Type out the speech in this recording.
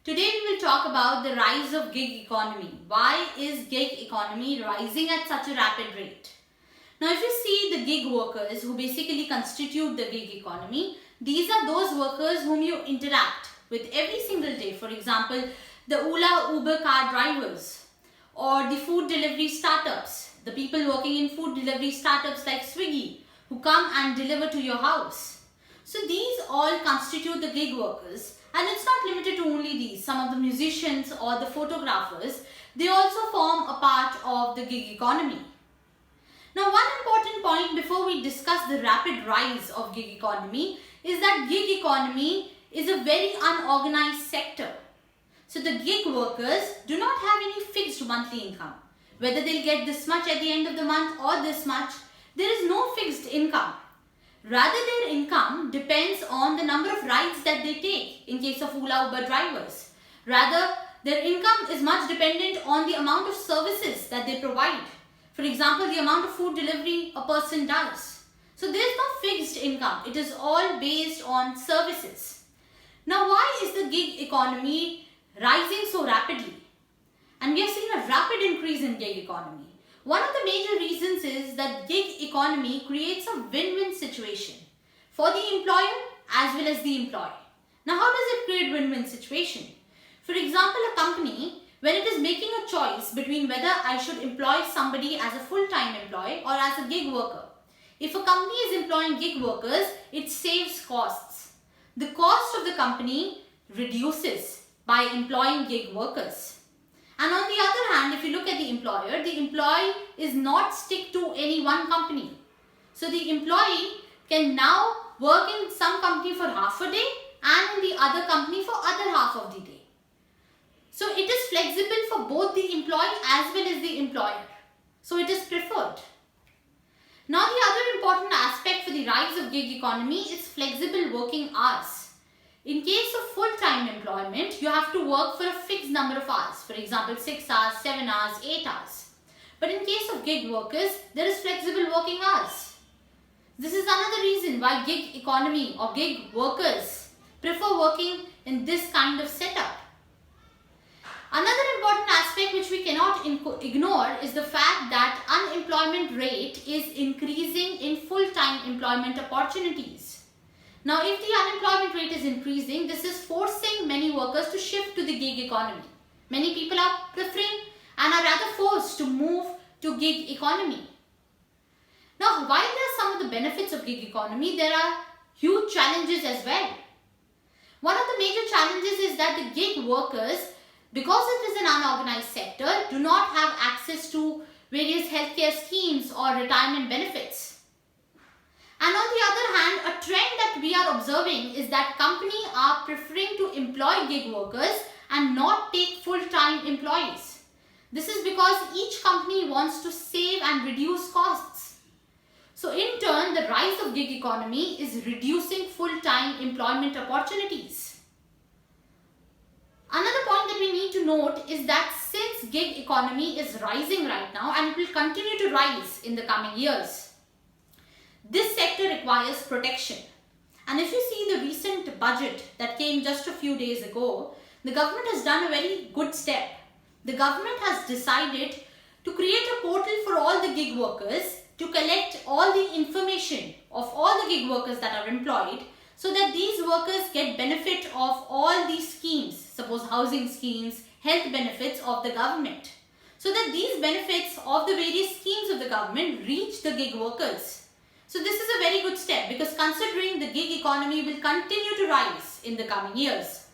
Today we will talk about the rise of gig economy. Why is gig economy rising at such a rapid rate? Now if you see the gig workers who basically constitute the gig economy, these are those workers whom you interact with every single day. For example, the Ola, Uber car drivers or the food delivery startups, the people working in food delivery startups like Swiggy who come and deliver to your house. So these all constitute the gig workers, and it's not limited to only these. Some of the musicians or the photographers, they also form a part of the gig economy. Now one important point before we discuss the rapid rise of gig economy is that gig economy is a very unorganized sector. So the gig workers do not have any fixed monthly income. Whether they'll get this much at the end of the month or this much, there is no fixed income. Rather, their income depends on the number of rides that they take in case of Ola Uber drivers. Rather, their income is much dependent on the amount of services that they provide. For example, the amount of food delivery a person does. So there is no fixed income. It is all based on services. Now, why is the gig economy rising so rapidly? And we have seen a rapid increase in gig economy. One of the major reasons is that gig economy creates a win-win situation for the employer as well as the employee. Now, how does it create win-win situation? For example, a company, when it is making a choice between whether I should employ somebody as a full-time employee or as a gig worker. If a company is employing gig workers, it saves costs. The cost of the company reduces by employing gig workers. And on the other hand, if you look at the employee is not stick to any one company. So the employee can now work in some company for half a day and in the other company for other half of the day. So it is flexible for both the employee as well as the employer. So it is preferred. Now the other important aspect for the rise of gig economy is flexible working hours. In case of full-time employment, you have to work for a fixed number of hours. For example, 6 hours, 7 hours, 8 hours. But in case of gig workers, there is flexible working hours. This is another reason why gig economy or gig workers prefer working in this kind of setup. Another important aspect which we cannot ignore is the fact that unemployment rate is increasing in full-time employment opportunities. Now, if the unemployment rate is increasing, this is forcing many workers to shift to the gig economy. Many people are preferring and are rather forced to move to gig economy. Now, while there are some of the benefits of gig economy, there are huge challenges as well. One of the major challenges is that the gig workers, because it is an unorganized sector, do not have access to various healthcare schemes or retirement benefits. And on the other hand, a trend that we are observing is that companies are preferring to employ gig workers and not take full-time employees. This is because each company wants to save and reduce costs. So in turn, the rise of gig economy is reducing full-time employment opportunities. Another point that we need to note is that since gig economy is rising right now and it will continue to rise in the coming years, this sector requires protection. And if you see the recent budget that came just a few days ago, the government has done a very good step. The government has decided to create a portal for all the gig workers to collect all the information of all the gig workers that are employed so that these workers get benefit of all these schemes, suppose housing schemes, health benefits of the government. So that these benefits of the various schemes of the government reach the gig workers. So this is a very good step because considering the gig economy will continue to rise in the coming years.